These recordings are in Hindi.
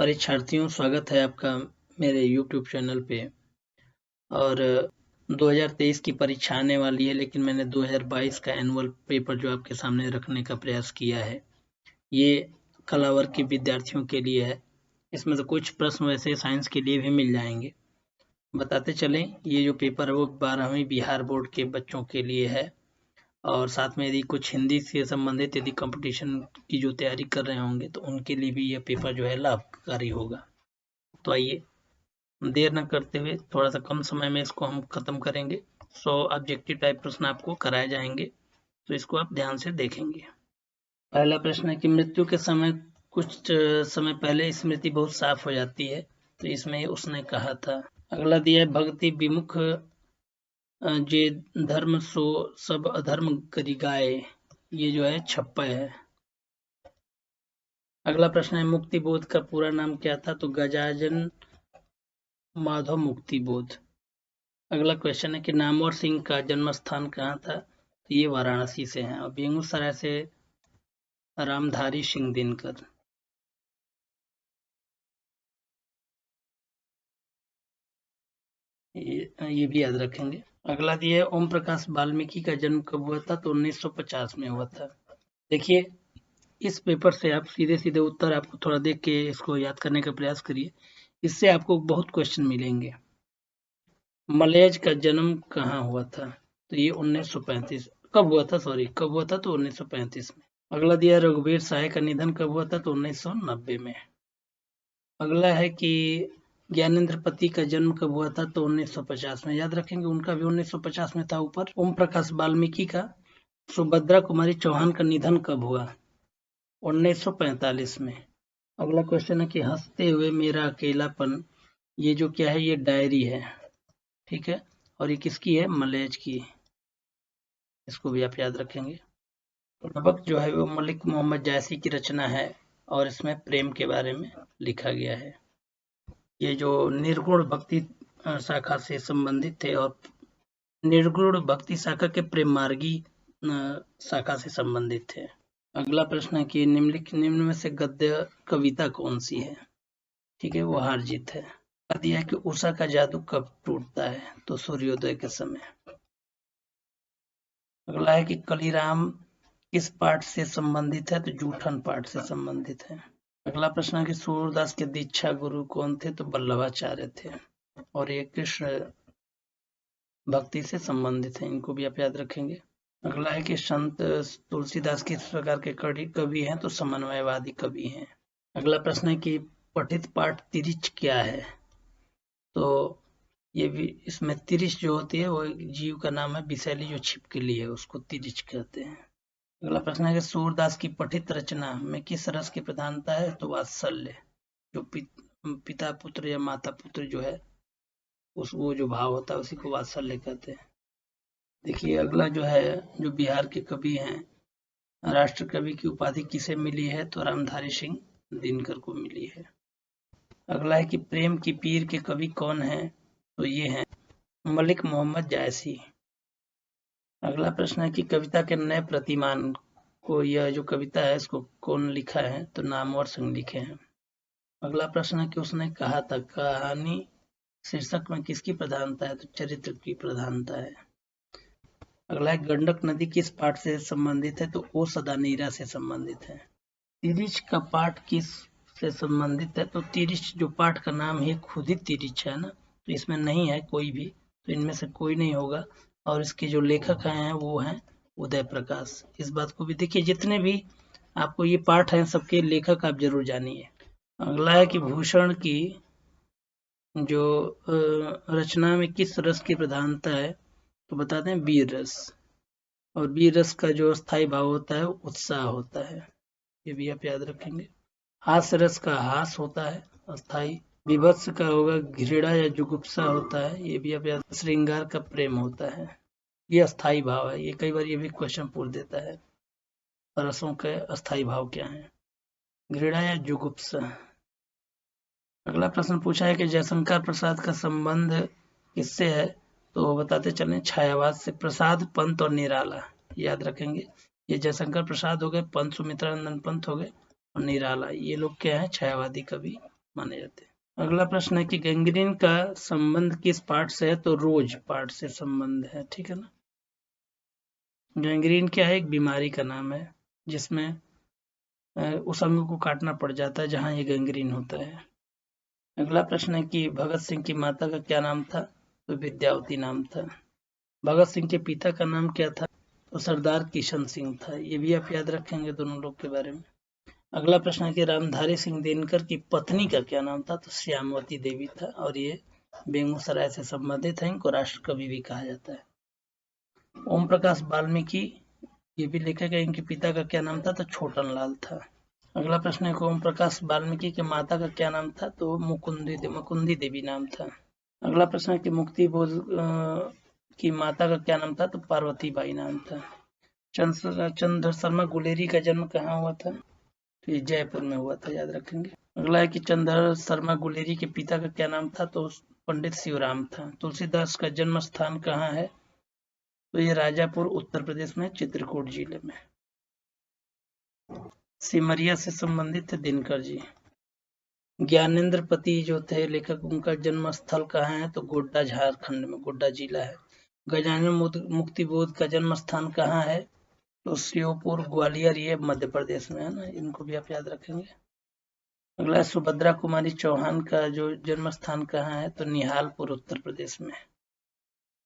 परीक्षार्थियों, स्वागत है आपका मेरे YouTube चैनल पे। और 2023 की परीक्षा आने वाली है, लेकिन मैंने 2022 का एनुअल पेपर जो आपके सामने रखने का प्रयास किया है। ये कला वर्ग के विद्यार्थियों के लिए है। इसमें से कुछ प्रश्न वैसे साइंस के लिए भी मिल जाएंगे। बताते चलें, ये जो पेपर है वो 12वीं बिहार बोर्ड के बच्चों के लिए है। और साथ में यदि कुछ हिंदी से संबंधित यदि कंपटीशन की जो तैयारी कर रहे होंगे तो उनके लिए भी यह पेपर जो है लाभकारी होगा। तो आइए देर न करते हुए थोड़ा सा कम समय में इसको हम खत्म करेंगे। 100 ऑब्जेक्टिव टाइप प्रश्न आपको कराए जाएंगे, तो इसको आप ध्यान से देखेंगे। पहला प्रश्न है कि मृत्यु के समय कुछ समय पहले स्मृति बहुत साफ हो जाती है, तो इसमें उसने कहा था। अगला दिया है भक्ति विमुख जे धर्म सो सब अधर्म करी गाय, ये जो है छप्पा है। अगला प्रश्न है मुक्ति बोध का पूरा नाम क्या था, तो गजानन माधव मुक्ति बोध। अगला क्वेश्चन है कि नामवर सिंह का जन्म स्थान कहाँ था, तो ये वाराणसी से है। और बेगूसराय से रामधारी सिंह दिनकर। ये भी याद रखेंगे। अगला दिया है ओम प्रकाश वाल्मीकि का जन्म कब हुआ था, तो 1950 में हुआ था। देखिए, इस पेपर से आप सीधे सीधे उत्तर आपको थोड़ा देख के इसको याद करने का प्रयास करिए, इससे आपको बहुत क्वेश्चन मिलेंगे। मलयज का जन्म कहाँ हुआ था, तो ये 1935 कब हुआ था, कब हुआ था, तो 1935 में। अगला दिया रघुवीर सहाय का निधन कब हुआ था, तो 1990 में। अगला है कि ज्ञानेंद्र पति का जन्म कब हुआ था, तो 1950 में। याद रखेंगे, उनका भी 1950 में था ऊपर। ओम प्रकाश वाल्मीकि का सुभद्रा कुमारी चौहान का निधन कब हुआ, 1945 में। अगला क्वेश्चन है कि हंसते हुए मेरा अकेलापन, ये जो क्या है, ये डायरी है, ठीक है। और ये किसकी है, मलयज की। इसको भी आप याद रखेंगे। सबक जो है वो मलिक मोहम्मद जायसी की रचना है और इसमें प्रेम के बारे में लिखा गया है। ये जो निर्गुण भक्ति शाखा से संबंधित थे और निर्गुण भक्ति शाखा के प्रेम मार्गी शाखा से संबंधित थे। अगला प्रश्न है कि निम्न में से गद्य कविता कौन सी है, ठीक है, वो हार जीत है। दिया है कि उषा का जादू कब टूटता है, तो सूर्योदय के समय। अगला है कि कलीराम किस पाठ से संबंधित है, तो जूठन पाठ से संबंधित है। अगला प्रश्न है कि सूरदास के दीक्षा गुरु कौन थे, तो वल्लभाचार्य थे। और ये कृष्ण भक्ति से संबंधित है, इनको भी आप याद रखेंगे। अगला है कि संत तुलसीदास किस प्रकार के कवि हैं, तो समन्वयवादी कवि हैं। अगला प्रश्न है कि पठित पाठ तिरिच क्या है, तो ये भी इसमें तिरिच जो होती है वो जीव का नाम है, विषैली जो छिपकली है उसको तिरिच कहते हैं। अगला प्रश्न है कि सूरदास की पठित रचना में किस रस की प्रधानता है, तो वात्सल्य। जो पिता पुत्र या माता पुत्र जो है वो जो भाव होता है उसी को वात्सल्य कहते हैं। देखिए, अगला जो है, जो बिहार के कवि हैं, राष्ट्र कवि की उपाधि किसे मिली है, तो रामधारी सिंह दिनकर को मिली है। अगला है कि प्रेम की पीर के कवि कौन है, तो ये हैं मलिक मोहम्मद जायसी। अगला प्रश्न है कि कविता के नए प्रतिमान को, यह जो कविता है इसको कौन लिखा है, तो नामवर सिंह लिखे हैं। अगला प्रश्न है कि उसने कहा था, कहानी शीर्षक में किसकी प्रधानता है, तो चरित्र की प्रधानता है। अगला है गंडक नदी किस पाठ से संबंधित है, तो ओ सदा नीरा से संबंधित है। तिरिच का पाठ किस से संबंधित है, तो तिरिच जो पाठ का नाम है खुद ही तिरिच है ना, तो इसमें नहीं है कोई भी, तो इनमें से कोई नहीं होगा। और इसके जो लेखक हैं वो हैं उदय प्रकाश। इस बात को भी देखिए, जितने भी आपको ये पाठ हैं सबके लेखक आप जरूर जानिए। अगला है कि भूषण की जो रचना में किस रस की प्रधानता है, तो बताते हैं वीर रस। और वीर रस का जो स्थायी भाव होता है उत्साह होता है, ये भी आप याद रखेंगे। हास्य रस का हास होता है अस्थाई। विभत्स का होगा घृणा या जुगुप्सा होता है, ये भी आप याद। श्रृंगार का प्रेम होता है, ये अस्थाई भाव है। ये कई बार ये भी क्वेश्चन पूछ देता है, रसों के अस्थाई भाव क्या है, घृणा या जुगुप्सा। अगला प्रश्न पूछा है कि जयशंकर प्रसाद का संबंध किससे है, तो बताते चलें छायावाद से। प्रसाद, पंत और निराला याद रखेंगे। ये जयशंकर प्रसाद हो गए, पंत सुमित्रानंद पंत हो गए और निराला, ये लोग क्या है, छायावादी कवि माने जाते हैं। अगला प्रश्न है कि गैंग्रीन का संबंध किस पार्ट से है, तो रोज पार्ट से संबंध है, ठीक है ना। गैंग्रीन क्या है, एक बीमारी का नाम है जिसमें उस अंग को काटना पड़ जाता है जहां ये गैंग्रीन होता है। अगला प्रश्न है कि भगत सिंह की माता का क्या नाम था, तो विद्यावती नाम था। भगत सिंह के पिता का नाम क्या था, तो सरदार किशन सिंह था। ये भी आप याद रखेंगे दोनों लोग के बारे में। अगला प्रश्न है कि रामधारी सिंह दिनकर की पत्नी का क्या नाम था, तो श्यामवती देवी था और ये बेगूसराय से संबंधित है। इनको राष्ट्र कवि भी कहा जाता है। ओम प्रकाश वाल्मीकि, ये भी लेखक है, इनके पिता का क्या नाम था, तो छोटन लाल था। अगला प्रश्न है कि ओम प्रकाश वाल्मीकि के माता का क्या नाम था, तो मुकुंदी देवी नाम था। अगला प्रश्न है कि मुक्ति बोध की माता का क्या नाम था, तो पार्वती बाई नाम था। चंद्र शर्मा गुलेरी का जन्म कहाँ हुआ था, तो ये जयपुर में हुआ था, याद रखेंगे। अगला है कि चंद्र शर्मा गुलेरी के पिता का क्या नाम था, तो पंडित शिवराम था। तुलसीदास का जन्म स्थान कहाँ है, तो ये राजापुर उत्तर प्रदेश में, चित्रकूट जिले में। सिमरिया से संबंधित थे दिनकर जी। ज्ञानेंद्र पति जो थे लेखक, उनका जन्म स्थल कहाँ है, तो गोड्डा झारखंड में, गोड्डा जिला है। गजानन मुक्तिबोध का जन्म स्थान कहाँ है, तो श्योपुर ग्वालियर, ये मध्य प्रदेश में है ना, इनको भी आप याद रखेंगे। अगला सुभद्रा कुमारी चौहान का जो जन्म स्थान कहाँ है, तो निहालपुर उत्तर प्रदेश में।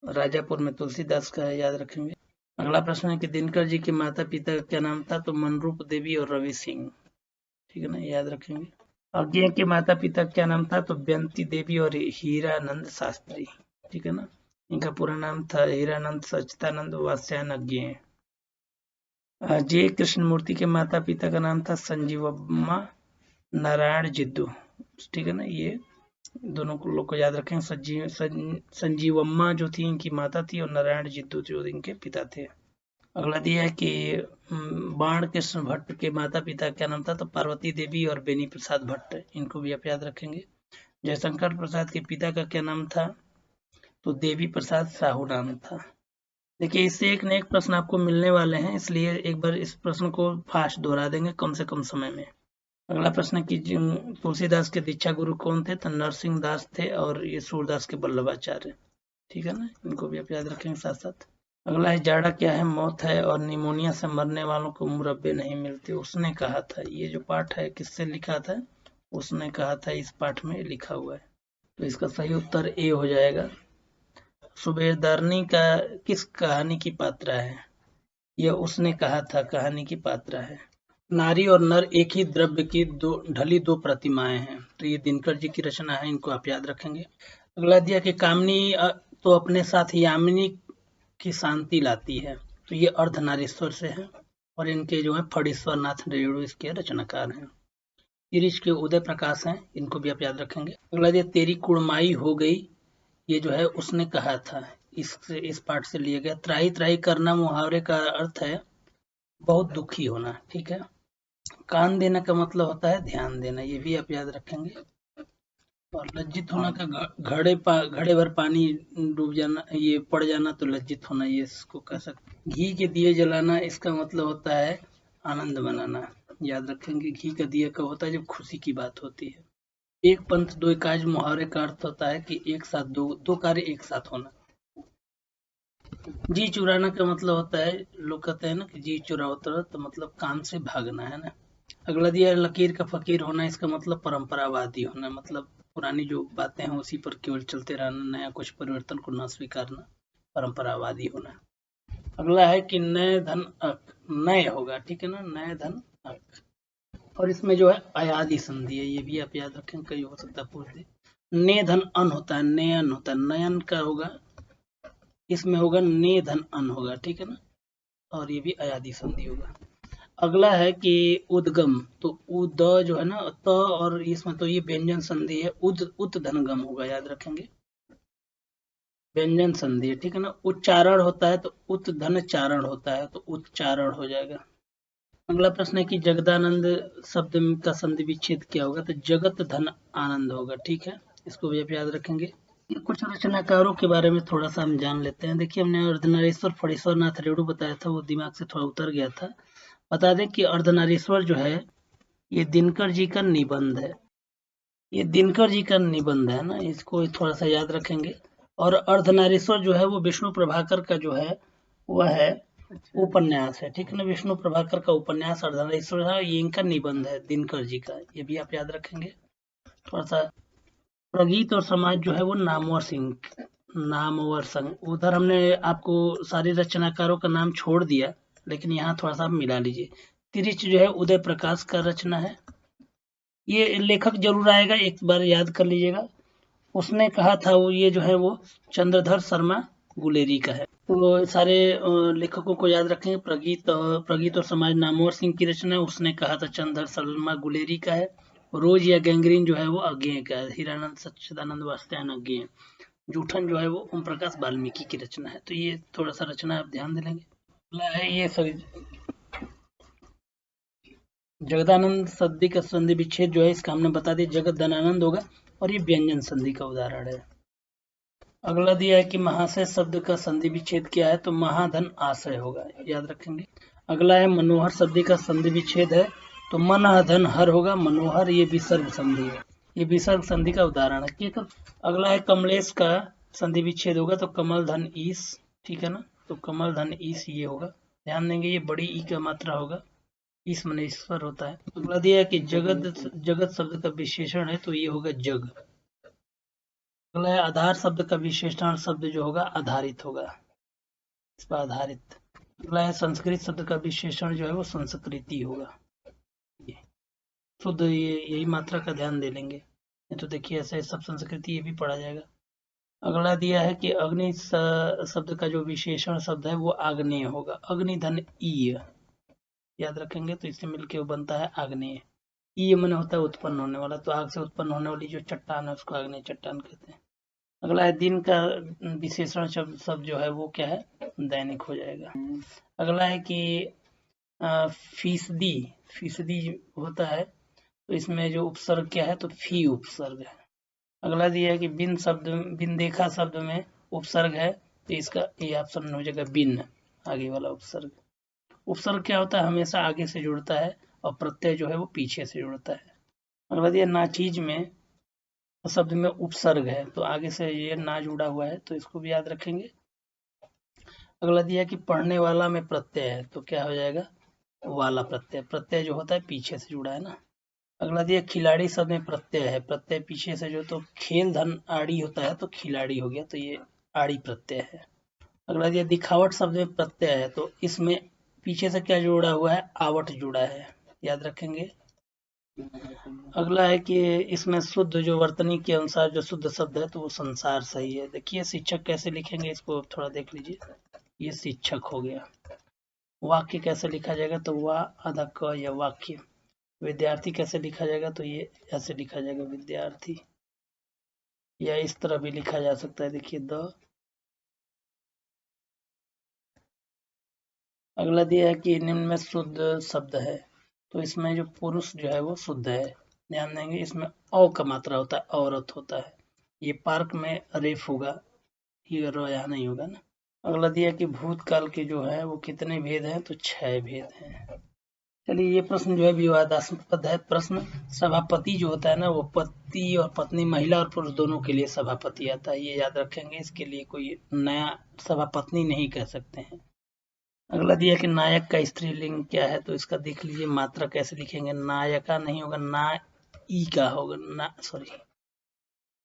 राजापुर में तुलसीदास का है, याद रखेंगे। अगला प्रश्न है कि दिनकर जी के माता पिता का क्या नाम था, तो मनरूप देवी और रवि सिंह, ठीक है ना, याद रखेंगे। अज्ञेय के माता पिता क्या नाम था, तो बेंती देवी और हीरानंद शास्त्री, ठीक है ना। इनका पूरा नाम था हीरानंद सच्चिदानंद वात्स्यायन अज्ञेय। जे कृष्णमूर्ति के माता पिता का नाम था संजीवम्मा नारायण जिद्दू, ठीक है ना। ये दोनों को लोग को याद रखें। संजीवम्मा जो थी इनकी माता थी और नारायण जिद्दू जो इनके पिता थे। अगला दिया है कि बाण कृष्ण भट्ट के माता पिता क्या नाम था, तो पार्वती देवी और बेनी प्रसाद भट्ट, इनको भी आप याद रखेंगे। जयशंकर प्रसाद के पिता का क्या नाम था, तो देवी प्रसाद साहू नाम था। देखिए इससे एक न एक प्रश्न आपको मिलने वाले हैं, इसलिए एक बार इस प्रश्न को फास्ट दोहरा देंगे कम से कम समय में। अगला प्रश्न कि तुलसीदास के दीक्षा गुरु कौन थे, तो नरसिंह दास थे और ये सूरदास के वल्लभाचार्य, ठीक है ना, इनको भी आप याद रखेंगे साथ साथ। अगला है जाड़ा क्या है, मौत है और निमोनिया से मरने वालों को मुरब्बे नहीं मिलते, उसने कहा था। ये जो पाठ है किससे लिखा था, उसने कहा था, इस पाठ में लिखा हुआ है। तो इसका सही उत्तर ए हो जाएगा। सुबेदारनी का किस कहानी की पात्रा है, यह उसने कहा था कहानी की पात्रा है। नारी और नर एक ही द्रव्य की ढली दो प्रतिमाएं हैं, तो ये दिनकर जी की रचना है, इनको आप याद रखेंगे। अगला दिया कि कामनी तो अपने साथ यामिनी की शांति लाती है, तो ये अर्धनारीश्वर से है और इनके जो है फणीश्वर नाथ रेणु इसके रचनाकार हैं। गिरीश के उदय प्रकाश हैं, इनको भी आप याद रखेंगे। अगला दिया तेरी कुड़माई हो गई, ये जो है उसने कहा था, इस पाठ से लिया गया। त्राही त्राही करना मुहावरे का अर्थ है बहुत दुखी होना, ठीक है। कान देना का मतलब होता है ध्यान देना, ये भी आप याद रखेंगे। और लज्जित होना का घड़े भर पानी डूब जाना, ये पड़ जाना, तो लज्जित होना, ये इसको कह सकते। घी के दिए जलाना, इसका मतलब होता है आनंद मनाना, याद रखेंगे। घी का दिया कब होता है, जब खुशी की बात होती है। एक पंथ दो काज मुहावरे का अर्थ होता है कि एक साथ दो कार्य एक साथ होना। जी चुराना का मतलब होता है, लोग कहते हैं ना कि जी चुराओ, तो मतलब काम से भागना, है ना। अगला दिया लकीर का फकीर होना, इसका मतलब परंपरावादी होना, मतलब पुरानी जो बातें हैं उसी पर केवल चलते रहना, नया कुछ परिवर्तन को न स्वीकारना, परंपरावादी होना। अगला है कि नए धन अक, नए होगा, ठीक है ना, नए धन अक, और इसमें जो है अयादि संधि है, ये भी आप याद रखें, कई हो सकता है पूछते। ने धन अन होता है, नयन होता है, नयन का होगा, इसमें होगा ने धन अन होगा, ठीक है ना, और ये भी अयादि संधि होगा। अगला है कि उद्गम, तो उद जो है ना त और इसमें तो ये व्यंजन संधि है, उत धनगम होगा, याद रखेंगे, व्यंजन संधि है, ठीक है ना। उच्चारण होता है तो उत धन चारण होता है, तो उच्चारण हो जाएगा। अगला प्रश्न है कि जगदानंद शब्द का संधि विच्छेद क्या होगा, तो जगत धन आनंद होगा, ठीक है, इसको भी आप याद रखेंगे। कुछ रचनाकारों के बारे में थोड़ा सा हम जान लेते हैं। देखिए हमने अर्धनारीश्वर फणीश्वर नाथ रेणु बताया था, वो दिमाग से थोड़ा उतर गया था। बता दें कि अर्धनारीश्वर जो है ये दिनकर जी का निबंध है, ये दिनकर जी का निबंध है ना, इसको थोड़ा सा याद रखेंगे। और अर्धनारीश्वर जो है वो विष्णु प्रभाकर का जो है वह है उपन्यास है, ठीक है ना। विष्णु प्रभाकर का उपन्यास अर्धनारीश्वर है, ये इनका निबंध है दिनकर जी का, ये भी आप याद रखेंगे थोड़ा सा। प्रगीत और समाज जो है वो नामवर संघ, उधर हमने आपको सारे रचनाकारों का नाम छोड़ दिया, लेकिन यहाँ थोड़ा सा मिला लीजिए। तिरिच जो है उदय प्रकाश का रचना है, ये लेखक जरूर आएगा, एक बार याद कर लीजिएगा। उसने कहा था वो, ये जो है वो चंद्रधर शर्मा गुलेरी का है। तो सारे लेखकों को याद रखेंगे। प्रगीत और समाज नामवर सिंह की रचना है, उसने कहा था चंद्रधर शर्मा गुलेरी का है। रोज या गैंग्रीन जो है वो अज्ञेय का है, हीरानंद सच्चिदानंद वात्स्यायन अज्ञेय। जूठन जो है वो ओम प्रकाश वाल्मीकि की रचना है। तो ये थोड़ा सा रचना आप ध्यान दे लेंगे। ये सभी जगदानंद संधि का संधि विच्छेद जो है इसका हमने बता दिया, जगत धनानंद होगा, और ये व्यंजन संधि का उदाहरण है। अगला दिया है कि महाशय शब्द का संधि विच्छेद क्या है, तो महाधन आशय होगा, याद रखेंगे। अगला है मनोहर शब्द का संधि विच्छेद है, तो मन धन हर होगा, मनोहर ये विसर्ग संधि है, ये विसर्ग संधि का उदाहरण है, ठीक है। अगला है कमलेश का संधि विच्छेद होगा, तो कमल धन ईस, ठीक है ना, तो कमल धन ईस ये होगा, ध्यान देंगे, ये बड़ी ई का मात्रा होगा, ईस मन ईश्वर होता है। अगला दिया है कि जगत शब्द का विशेषण है, तो ये होगा जग। अगला है आधार शब्द का विशेषण शब्द जो होगा आधारित होगा, इस पर आधारित। अगला है संस्कृत शब्द का विशेषण जो है वो संस्कृति होगा, शुद्ध ये यही मात्रा का ध्यान दे लेंगे, नहीं तो देखिए ऐसे सब संस्कृति ये भी पढ़ा जाएगा। अगला दिया है कि अग्नि शब्द का जो विशेषण शब्द है वो आग्नेय होगा, अग्निधन ईय, याद रखेंगे, तो इससे मिलके वो बनता है आग्नेय। ईय मन होता है उत्पन्न होने वाला, तो आग से उत्पन्न होने वाली जो चट्टान है उसको आग्नेय चट्टान कहते हैं। अगला है दिन का विशेषण शब्द जो है वो क्या है, दैनिक हो जाएगा। अगला है कि फीसदी होता है, तो इसमें जो उपसर्ग क्या है, तो फी उपसर्ग है। अगला दिया है कि बिन देखा शब्द में उपसर्ग है, तो इसका ये ऑप्शन हो जाएगा बिन, आगे वाला उपसर्ग। उपसर्ग क्या होता है, हमेशा आगे से जुड़ता है, और प्रत्यय जो है वो पीछे से जुड़ता है। अगला दिया नाचीज में शब्द में उपसर्ग है, तो आगे से ये ना जुड़ा हुआ है, तो इसको भी याद रखेंगे। अगला दिया कि पढ़ने वाला में प्रत्यय है, तो क्या हो जाएगा, वाला प्रत्यय, प्रत्यय जो होता है पीछे से जुड़ा है ना। अगला दिया खिलाड़ी शब्द में प्रत्यय है, प्रत्यय पीछे से जो, तो खेल धन आड़ी होता है, तो खिलाड़ी हो गया, तो ये आड़ी प्रत्यय है। अगला दिया दिखावट शब्द में प्रत्यय है, तो इसमें पीछे से क्या जुड़ा हुआ है, आवट जुड़ा है, याद रखेंगे। अगला है कि इसमें शुद्ध जो वर्तनी के अनुसार जो शुद्ध शब्द है, तो वो संसार सही है। देखिए शिक्षक कैसे लिखेंगे, इसको थोड़ा देख लीजिए, ये शिक्षक हो गया। वाक्य कैसे लिखा जाएगा, तो वाह आधा क या वाक्य। विद्यार्थी कैसे लिखा जाएगा, तो ये ऐसे लिखा जाएगा विद्यार्थी, या इस तरह भी लिखा जा सकता है, देखिए द। अगला दिया है कि निम्न में शुद्ध शब्द है, तो इसमें जो पुरुष जो है वो शुद्ध है, ध्यान देंगे। इसमें औ का मात्रा होता है, औरत होता है, ये पार्क में रेफ होगा, ये रोया नहीं होगा ना। अगला दिया कि भूतकाल के जो है वो कितने भेद हैं, तो 6 भेद हैं। चलिए ये प्रश्न जो है विवादास्पद है प्रश्न। सभापति जो होता है ना, वो पति और पत्नी, महिला और पुरुष दोनों के लिए सभापति आता है, ये याद रखेंगे, इसके लिए कोई नया सभापत्नी नहीं कह सकते हैं। अगला दिया कि नायक का स्त्रीलिंग क्या है, तो इसका देख लीजिए मात्रा कैसे लिखेंगे, नायका नहीं होगा, ना ई का होगा, ना सॉरी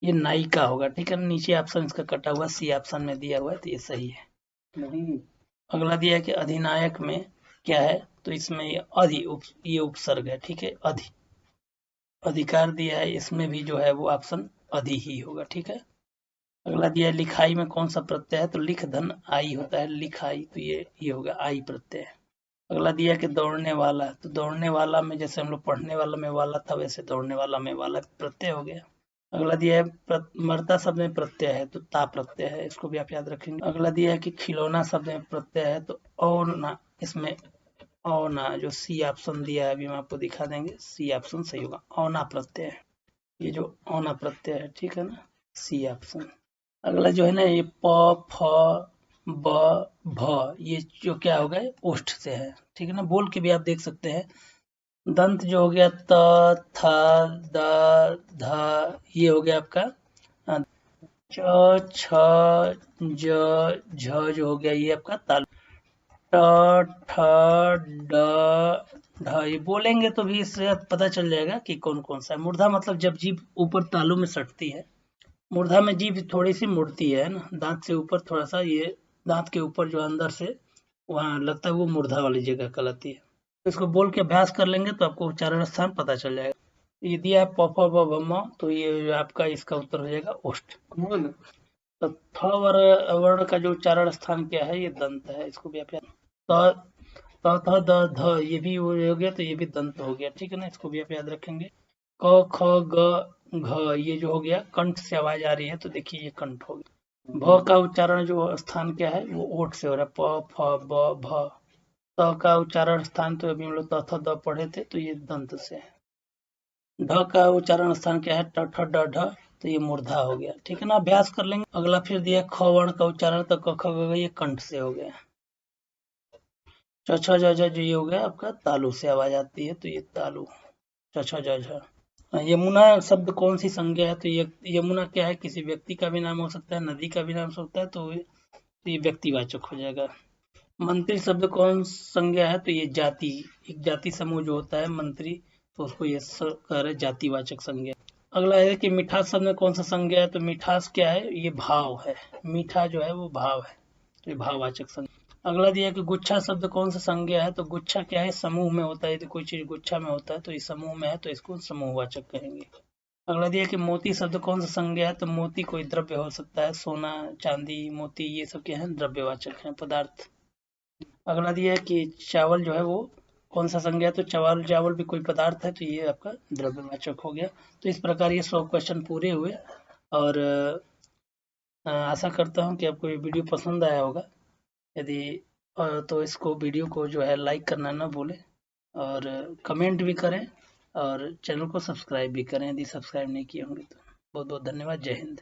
ये नायिका होगा, ठीक है। नीचे ऑप्शन इसका कटा हुआ, सी ऑप्शन में दिया हुआ है, तो ये सही है। अगला दिया कि अधिनायक में क्या है, तो इसमें ये ये उपसर्ग है, ठीक है, अधि। अधिकार दिया है, इसमें भी जो है वो ऑप्शन अधि ही होगा, ठीक है। अगला दिया है लिखाई में कौन सा प्रत्यय है, तो लिख धन आई होता है, लिखाई, तो ये होगा आई प्रत्यय। अगला दिया कि दौड़ने वाला, तो दौड़ने वाला में जैसे हम लोग पढ़ने वाला में वाला था, वैसे दौड़ने वाला में वाला प्रत्यय हो गया। अगला दिया है मर्दा शब्द में प्रत्यय है, तो ता प्रत्यय है, इसको भी आप याद रखेंगे। अगला दिया है कि खिलौना शब्द में प्रत्यय है, तो औना, इसमें औना जो सी ऑप्शन दिया है अभी हम आपको दिखा देंगे, सी ऑप्शन सही होगा, औना प्रत्यय है, ये जो औना प्रत्यय है, ठीक है ना, सी ऑप्शन। अगला जो है ना ये प फ ब भ, ये जो क्या होगा ओष्ठ से है, ठीक है ना, बोल के भी आप देख सकते हैं, दंत जो हो गया त, थ, द, ध, ये हो गया आपका च, छ, ज, झ जो हो गया ये आपका तालु। ट, ठ, ड, ढ, ये बोलेंगे तो भी इससे पता चल जाएगा कि कौन कौन सा है। मूर्धा मतलब जब जीभ ऊपर तालु में सटती है। मूर्धा में जीभ थोड़ी सी मुड़ती है ना, दांत से ऊपर थोड़ा सा, ये दांत के ऊपर जो अंदर से वहां लगता है, वो मूर्धा वाली जगह कहलाती है। तो इसको बोल के अभ्यास कर लेंगे तो आपको उच्चारण स्थान पता चल जाएगा। ये दिया है प, फ, ब, भ, म, तो ये आपका इसका उत्तर हो जाएगा ओष्ठ। तो थ वर्ण का जो उच्चारण स्थान क्या है, ये दंत है। इसको भी आप याद, त, थ, द, ध, ये भी हो गया तो ये भी दंत हो गया, ठीक है ना। इसको भी आप याद रखेंगे। क, ख, ग, घ, ये जो हो गया कंठ से आवाज आ रही है तो देखिए ये कंठ हो गया। भ का उच्चारण जो स्थान क्या है, वो ओठ से हो रहा है, प, फ, ब, भ। त का उच्चारण स्थान तो अभी हम लोग त, थ, द पढ़े थे तो ये दंत से है। ढ का उच्चारण स्थान क्या है, ट, ठ, ड, ढ, तो ये मूर्धा हो गया, ठीक है ना। अभ्यास कर लेंगे। अगला फिर दिया ख वर्ण का उच्चारण, तो क, ख, ग, घ, ये कंठ से हो गया। च, छ, ज, झ, जो ये हो गया आपका तालु से आवाज आती है तो ये तालु, च, छ, ज, झ। यमुना शब्द कौन सी संज्ञा है, तो ये यमुना क्या है, किसी व्यक्ति का भी नाम हो सकता है, नदी का भी नाम हो सकता है, तो ये व्यक्तिवाचक हो जाएगा। मंत्री शब्द कौन संज्ञा है, तो ये जाति, एक जाति समूह जो होता है मंत्री, तो उसको ये कह रहे जातिवाचक संज्ञा। अगला है कि मिठास शब्द में कौन सा संज्ञा है, तो मिठास क्या है, ये भाव है। मीठा जो है वो भाव है, तो ये भाववाचक संज्ञा। अगला दिया कि गुच्छा शब्द कौन सा संज्ञा है, तो गुच्छा क्या है, समूह में होता है। तो कोई चीज गुच्छा में होता है तो इस समूह में है तो इसको समूहवाचक कहेंगे। अगला दिया कि मोती शब्द कौन सा संज्ञा है, तो मोती कोई द्रव्य हो सकता है, सोना, चांदी, मोती, ये सब क्या है, द्रव्यवाचक है, पदार्थ। अगला दिया है कि चावल जो है वो कौन सा संज्ञा है, तो चावल, चावल भी कोई पदार्थ है तो ये आपका द्रव्यवाचक हो गया। तो इस प्रकार ये 100 क्वेश्चन पूरे हुए। और आशा करता हूँ कि आपको ये वीडियो पसंद आया होगा। यदि तो इसको वीडियो को जो है लाइक करना ना भूलें, और कमेंट भी करें, और चैनल को सब्सक्राइब भी करें यदि सब्सक्राइब नहीं किए होंगे तो। बहुत बहुत धन्यवाद। जय हिंद।